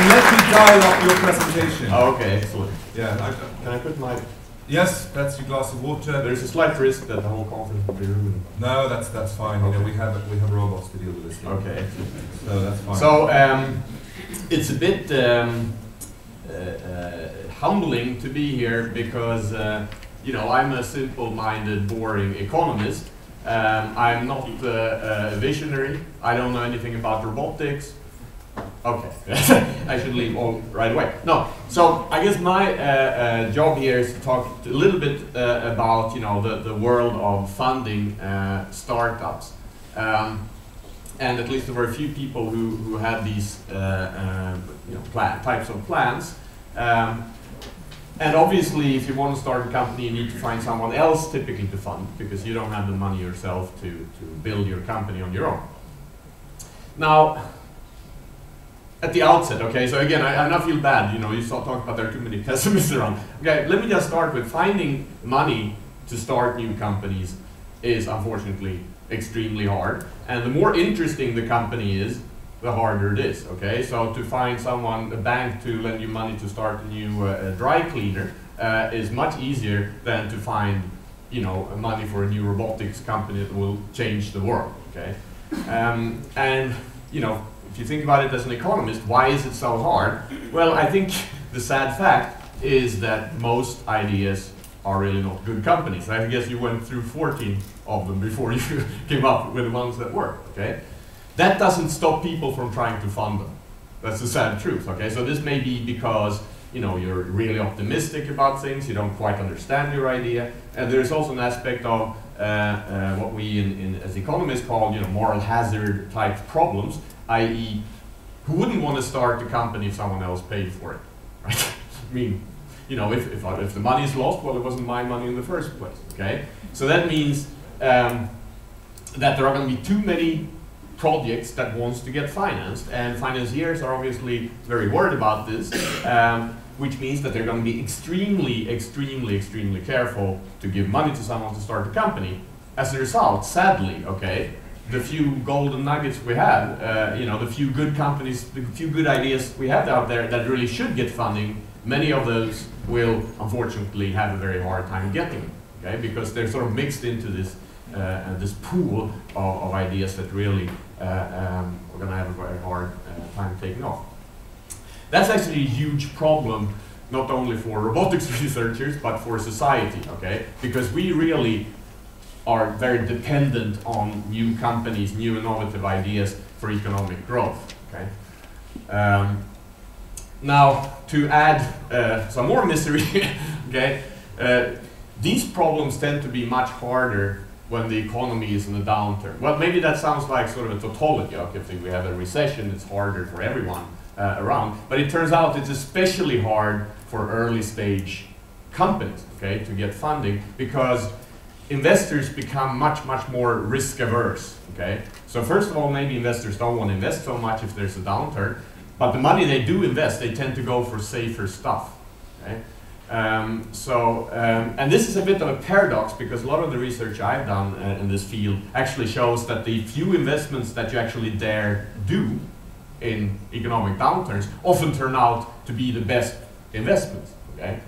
And let me dial up your presentation. Oh, okay, excellent. Yeah. Can I put my... Yes, that's your glass of water. There's a slight risk that the whole conference will be ruined. No, that's fine. Okay. You know, we have robots to deal with this. Here. Okay. So that's fine. So it's a bit humbling to be here because you know, I'm a simple-minded, boring economist. I'm not a visionary. I don't know anything about robotics. Okay, I should leave all right away. No, so I guess my job here is to talk a little bit about, you know, the world of funding startups. And at least there were a few people who had these you know, types of plans. And obviously, if you want to start a company, you need to find someone else typically to fund, because you don't have the money yourself to build your company on your own. Now, at the outset, okay, so again, I now feel bad, you know, you start talking about there are too many pessimists around. Okay, let me just start with finding money to start new companies is unfortunately extremely hard. And the more interesting the company is, the harder it is, okay? So to find someone, a bank to lend you money to start a new dry cleaner is much easier than to find, you know, money for a new robotics company that will change the world, okay? And, you know, if you think about it as an economist, why is it so hard? Well, I think the sad fact is that most ideas are really not good companies. I guess you went through 14 of them before you came up with the ones that work, okay? That doesn't stop people from trying to fund them. That's the sad truth, okay? So this may be because, you know, you're really optimistic about things, you don't quite understand your idea, and there's also an aspect of what we as economists call, you know, moral hazard type problems, i.e., who wouldn't want to start a company if someone else paid for it, right? I mean, you know, if the money is lost, well, it wasn't my money in the first place, okay? So that means that there are going to be too many projects that wants to get financed, and financiers are obviously very worried about this, which means that they're going to be extremely careful to give money to someone to start a company. As a result, sadly, okay, the few golden nuggets we have, you know, the few good companies, the few good ideas we have out there that really should get funding, many of those will unfortunately have a very hard time getting it, okay, because they're sort of mixed into this this pool of ideas that really we're going to have a very hard time taking off. That's actually a huge problem, not only for robotics researchers, but for society, okay? Because we really are very dependent on new companies, new innovative ideas for economic growth, okay? Now, to add some more misery, okay, these problems tend to be much harder when the economy is in a downturn. Well, maybe that sounds like sort of a tautology. Okay, if we have a recession, it's harder for everyone around. But it turns out it's especially hard for early stage companies, okay, to get funding, because investors become much more risk averse, okay? So first of all, maybe investors don't want to invest so much if there's a downturn, but the money they do invest, they tend to go for safer stuff, okay? And this is a bit of a paradox, because a lot of the research I've done in this field actually shows that the few investments that you actually dare do in economic downturns often turn out to be the best investments, okay?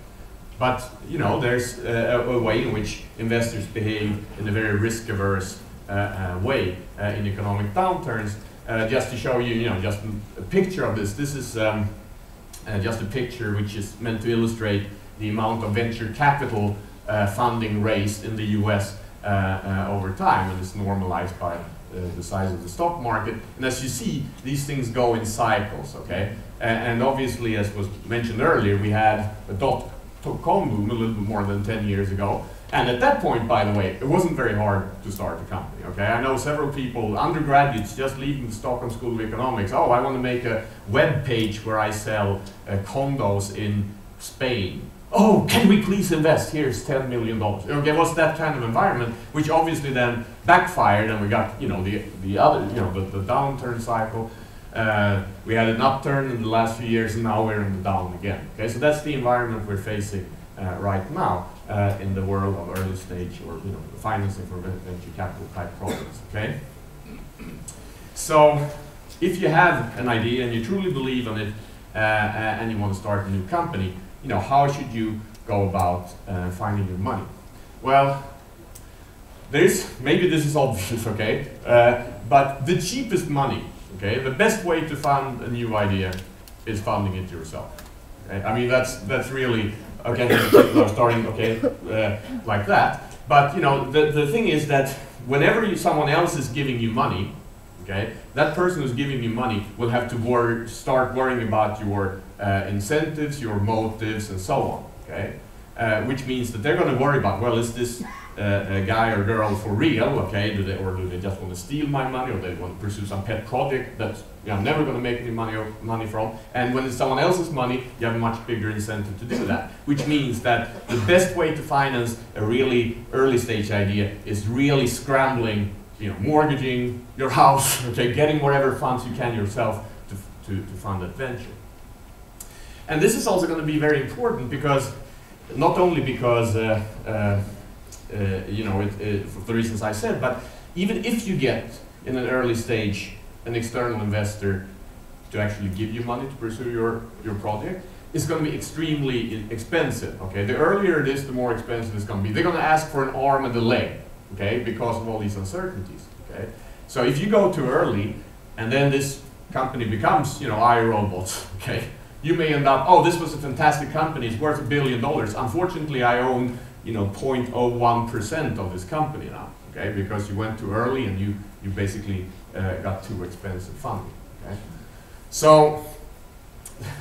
But, you know, there's a way in which investors behave in a very risk-averse way in economic downturns. Just to show you, you know, just a picture of this. This is just a picture which is meant to illustrate the amount of venture capital funding raised in the US over time, and it's normalized by the size of the stock market. And as you see, these things go in cycles, okay? And obviously, as was mentioned earlier, we had a dot-com boom a little bit more than 10 years ago. And at that point, by the way, it wasn't very hard to start a company, okay? I know several people, undergraduates, just leaving the Stockholm School of Economics. Oh, I want to make a web page where I sell condos in Spain. Oh, can we please invest? Here's $10 million. Okay, it was that kind of environment, which obviously then backfired, and we got, you know, the other, you know, the downturn cycle. We had an upturn in the last few years, and now we're in the down again. Okay, so that's the environment we're facing right now in the world of early stage, or, you know, financing for venture capital type projects. Okay, so if you have an idea and you truly believe in it, and you want to start a new company, you know, how should you go about finding your money? Well, maybe this is obvious, okay, but the cheapest money, okay, the best way to fund a new idea is funding it yourself. Okay? I mean, that's really, okay, people are starting, okay, like that. But, you know, the thing is that whenever someone else is giving you money, okay, that person who's giving you money will have to start worrying about your incentives, your motives, and so on, okay? Which means that they're going to worry about, well, is this a guy or girl for real, okay? Do they just want to steal my money, or they want to pursue some pet project that, you know, I'm never going to make any money from? And when it's someone else's money, you have a much bigger incentive to do that. Which means that the best way to finance a really early stage idea is really scrambling, you know, mortgaging your house, okay, getting whatever funds you can yourself to fund that venture. And this is also going to be very important because, not only because, you know, for the reasons I said, but even if you get, in an early stage, an external investor to actually give you money to pursue your project, it's going to be extremely expensive, okay? The earlier it is, the more expensive it's going to be. They're going to ask for an arm and a leg, okay, because of all these uncertainties, okay? So if you go too early, and then this company becomes, you know, iRobots, okay? You may end up, oh, this was a fantastic company, it's worth $1 billion. Unfortunately, I own, you know, 0.01% of this company now, okay? Because you went too early and you basically got too expensive funding, okay? So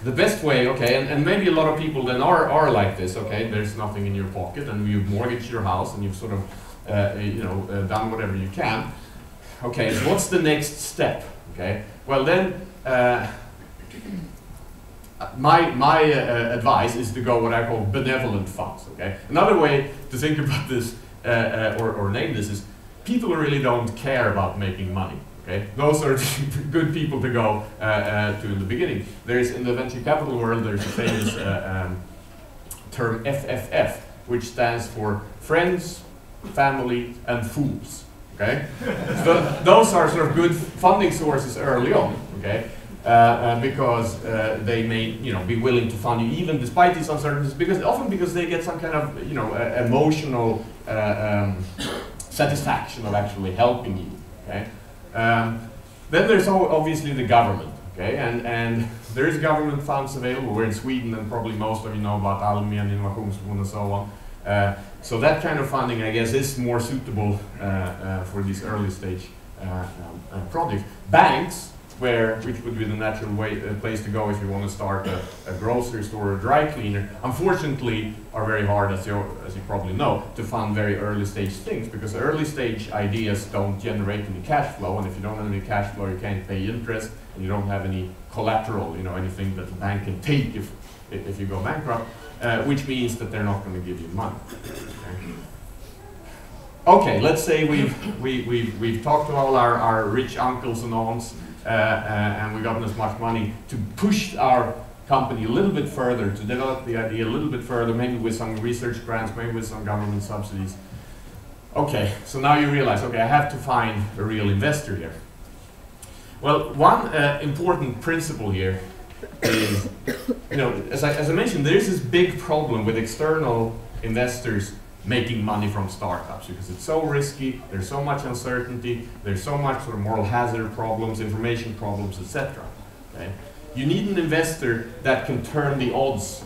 the best way, okay, and maybe a lot of people then are like this, okay? There's nothing in your pocket and you've mortgaged your house and you've sort of, you know, done whatever you can. Okay, so what's the next step, okay? Well then, my advice is to go what I call benevolent funds, okay? Another way to think about this, or name this, is people really don't care about making money, okay? Those are good people to go to in the beginning. There's, in the venture capital world, there's a famous term FFF, which stands for friends, family, and fools, okay? So those are sort of good funding sources early on, okay? Because they may, you know, be willing to fund you even despite these uncertainties, often because they get some kind of, you know, emotional satisfaction of actually helping you, okay? Then there's obviously the government, okay? And there is government funds available. We're in Sweden, and probably most of you know about Allmän Innovationsfond and so on. So that kind of funding, I guess, is more suitable for these early stage projects. Banks, which would be the natural place to go if you want to start a grocery store or a dry cleaner, unfortunately are very hard, as you probably know, to fund very early stage things, because early stage ideas don't generate any cash flow, and if you don't have any cash flow, you can't pay interest, and you don't have any collateral, you know, anything that the bank can take if you go bankrupt, which means that they're not going to give you money. Okay, let's say we've talked to all our rich uncles and aunts, and we've gotten as much money to push our company a little bit further, to develop the idea a little bit further, maybe with some research grants, maybe with some government subsidies. Okay, so now you realize, okay, I have to find a real investor here. Well, one important principle here is, you know, as I mentioned, there's this big problem with external investors making money from startups, because it's so risky, there's so much uncertainty, there's so much sort of moral hazard problems, information problems, etc. Okay? You need an investor that can turn the odds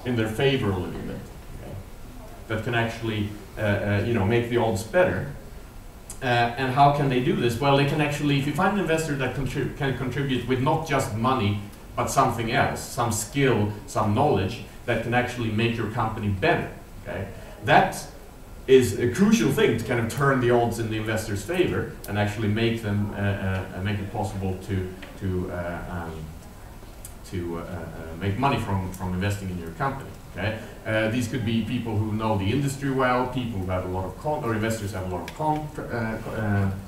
in their favor a little bit, okay? That can actually you know, make the odds better. And how can they do this? Well, they can actually, if you find an investor that can contribute with not just money, but something else, some skill, some knowledge, that can actually make your company better, okay? That is a crucial thing to kind of turn the odds in the investor's favor and actually make them make it possible to make money from investing in your company. Okay, these could be people who know the industry well, people who have a lot of or investors have a lot of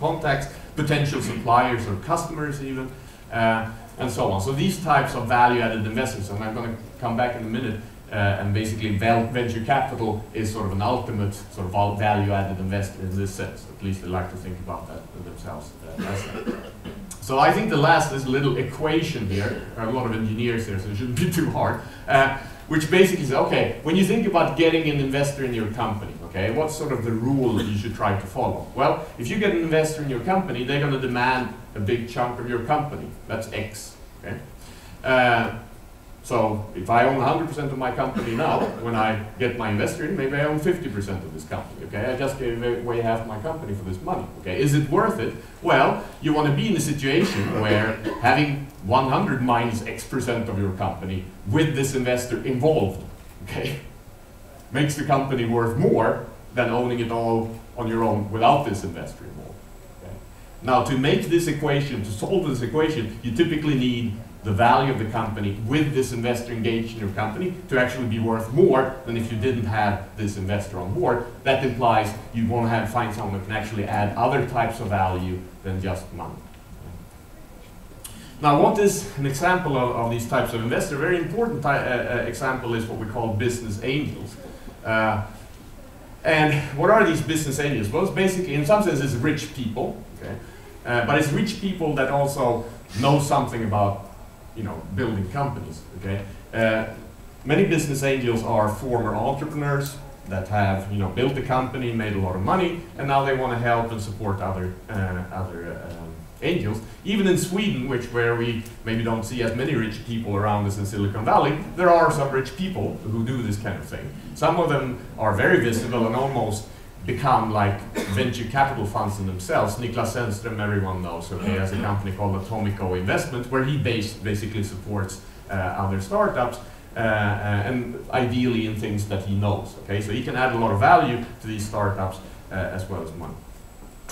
contacts, potential suppliers or customers even, and so on. So these types of value-added investors, and I'm going to come back in a minute. And basically, venture capital is sort of an ultimate sort of value-added investor in this sense. At least they like to think about that themselves. So I think the last is a little equation here. There are a lot of engineers here, so it shouldn't be too hard. Which basically says, okay, when you think about getting an investor in your company, okay, what's sort of the rule that you should try to follow? Well, if you get an investor in your company, they're going to demand a big chunk of your company. That's X. Okay? So if I own 100% of my company now, when I get my investor in, maybe I own 50% of this company. Okay, I just gave away half my company for this money. Okay, is it worth it? Well, you want to be in a situation where having 100 minus X% of your company with this investor involved, okay, makes the company worth more than owning it all on your own without this investor involved. Okay? Now, to make this equation, to solve this equation, you typically need the value of the company with this investor engaged in your company to actually be worth more than if you didn't have this investor on board. That implies you want to find someone that can actually add other types of value than just money. Now, what is an example of these types of investors? A very important example is what we call business angels. And what are these business angels? Well, it's basically, in some sense, it's rich people, okay? But it's rich people that also know something about, you know, building companies, okay? Many business angels are former entrepreneurs that have, you know, built a company, made a lot of money, and now they want to help and support other angels. Even in Sweden, where we maybe don't see as many rich people around as in Silicon Valley, there are some rich people who do this kind of thing. Some of them are very visible and almost become like venture capital funds in themselves. Niklas Sennström, everyone knows, okay, he has a company called Atomico Investment, where he basically supports other startups, and ideally in things that he knows. Okay, so he can add a lot of value to these startups as well as money.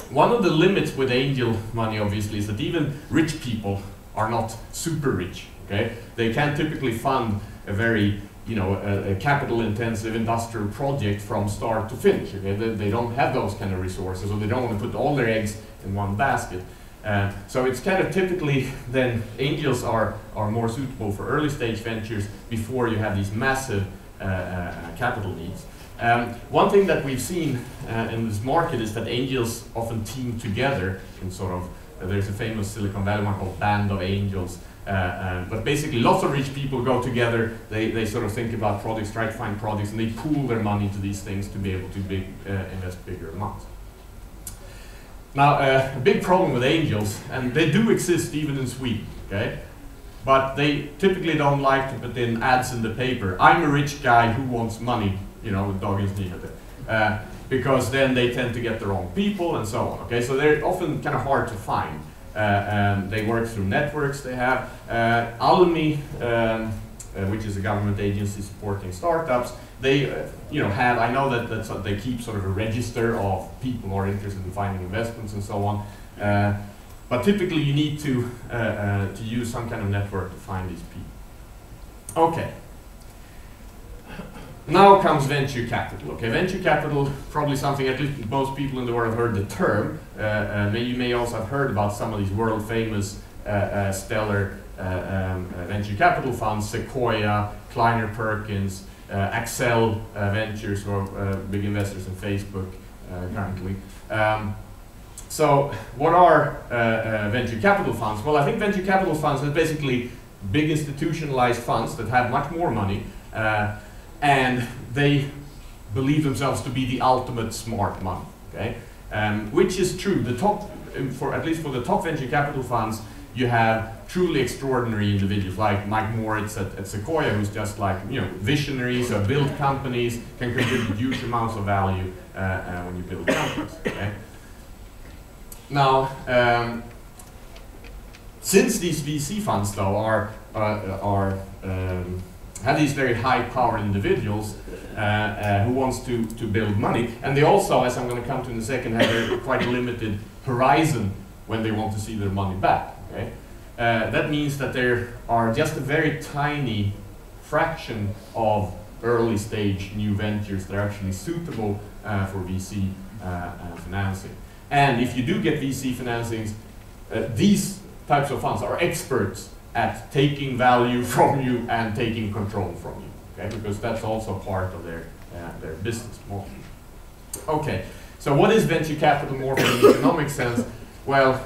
One of the limits with angel money, obviously, is that even rich people are not super rich. Okay, they can't typically fund a very, you know, a capital-intensive industrial project from start to finish. Okay, they don't have those kind of resources, or they don't want to put all their eggs in one basket. So it's kind of typically then angels are more suitable for early stage ventures before you have these massive capital needs. One thing that we've seen in this market is that angels often team together in sort of, there's a famous Silicon Valley one called Band of Angels, but basically lots of rich people go together, they sort of think about projects, try to find projects, and they pool their money to these things to be able to invest bigger amounts. Now, a big problem with angels, and they do exist even in Sweden, okay? But they typically don't like to put in ads in the paper. I'm a rich guy who wants money, you know, with Dagens Nyheter. Because then they tend to get the wrong people and so on, okay? So they're often kind of hard to find. They work through networks they have. Almi, which is a government agency supporting startups, they you know, have, I know that they keep sort of a register of people who are interested in finding investments and so on. But typically you need to use some kind of network to find these people. Okay. Now comes venture capital. Okay, venture capital, probably something at least most people in the world have heard the term. You may also have heard about some of these world famous stellar venture capital funds, Sequoia, Kleiner Perkins, Accel Ventures, who are big investors in Facebook currently. So what are venture capital funds? Well, I think venture capital funds are basically big institutionalized funds that have much more money, and they believe themselves to be the ultimate smart money, okay? Which is true. The top, at least for the top venture capital funds, you have truly extraordinary individuals like Mike Moritz at Sequoia, who's just like, you know, visionaries, build companies, can contribute huge amounts of value when you build companies, okay? Now, since these VC funds, though, have these very high-powered individuals who wants to build money, and they also, as I'm going to come to in a second, have a quite limited horizon when they want to see their money back. Okay? That means that there are just a very tiny fraction of early-stage new ventures that are actually suitable for VC financing. And if you do get VC financings, these types of funds are experts at taking value from you and taking control from you, okay? Because that's also part of their business model. Okay, so what is venture capital more from an economic sense? Well,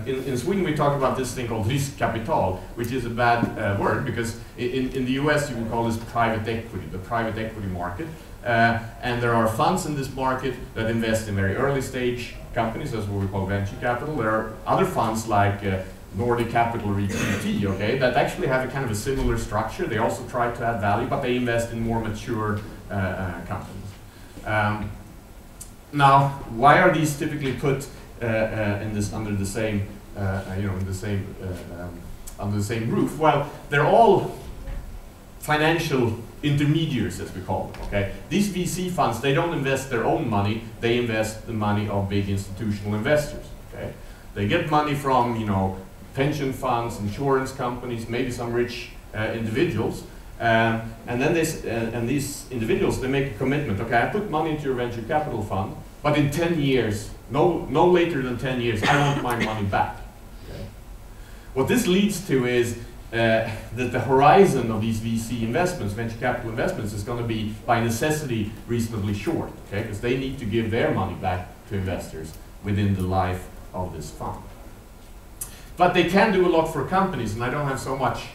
in Sweden we talk about this thing called riskkapital, which is a bad word because in the US you would call this private equity, the private equity market. And there are funds in this market that invest in very early stage companies, that's what we call venture capital. There are other funds like Nordic Capital or EQT, okay, that actually have a kind of a similar structure. They also try to add value, but they invest in more mature companies. Now, why are these typically put under the same, under the same roof? Well, they're all financial intermediaries, as we call them. Okay, these VC funds, they don't invest their own money; they invest the money of big institutional investors. Okay, they get money from pension funds, insurance companies, maybe some rich individuals, and then these individuals, they make a commitment. Okay, I put money into your venture capital fund, but in 10 years, no later than 10 years, I want my money back. Okay? What this leads to is that the horizon of these VC investments, venture capital investments, is going to be by necessity reasonably short, okay? Because they need to give their money back to investors within the life of this fund. But they can do a lot for companies, and I don't have so much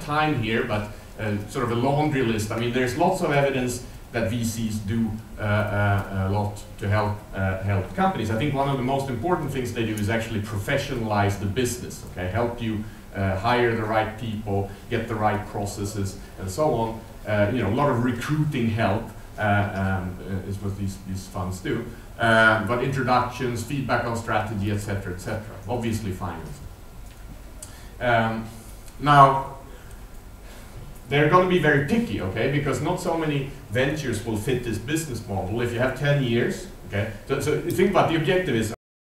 time here, but sort of a laundry list. I mean, there's lots of evidence that VCs do a lot to help companies. I think one of the most important things they do is actually professionalize the business, okay? Help you hire the right people, get the right processes, and so on. A lot of recruiting help is what these funds do. But introductions, feedback on strategy, etc., etc. Obviously, finance. Now, they're going to be very picky, okay? Because not so many ventures will fit this business model. If you have 10 years, okay? So think about the objective is,